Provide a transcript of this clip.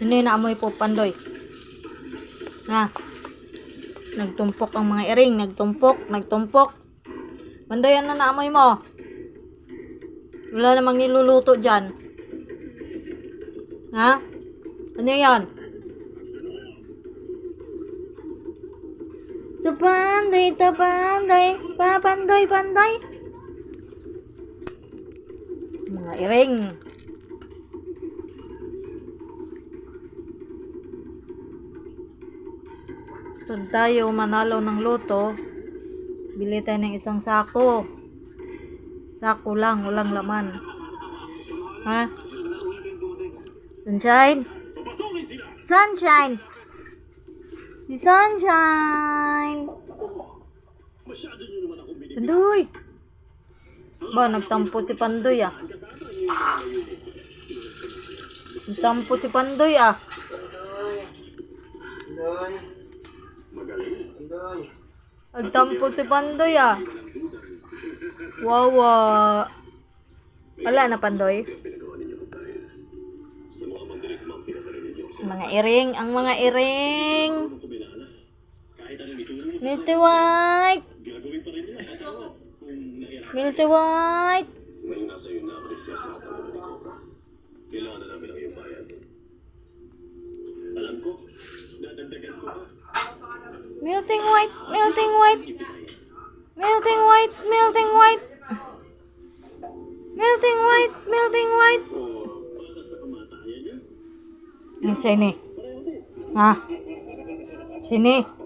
Ano yung naamoy po, Pandoy? Ha? Nagtumpok ang mga iring. Nagtumpok. Pandoy, ano naamoy mo? Wala namang niluluto dyan. Ha? Ano yan? Pandoy. Pandoy. Mga iring. Pag tayo manalo ng loto, bili tayo ng isang sako. Sako lang, walang laman. Ha? Sunshine? Si Sunshine! Pandoy! Ba, nagtampo si Pandoy ah. Nagtampo si Pandoy ah. Nagtampo si Pandoy ah. Wawa. Wala na, Pandoy. Mga iring. Milky White. Ngayon nasa iyo na ang prinsesa at ang ni Cobra. Kailangan na namin ang iyong bayan. Alam ko, dadagdagan ko pa. Melting white. Ang sini. Ha? Sini.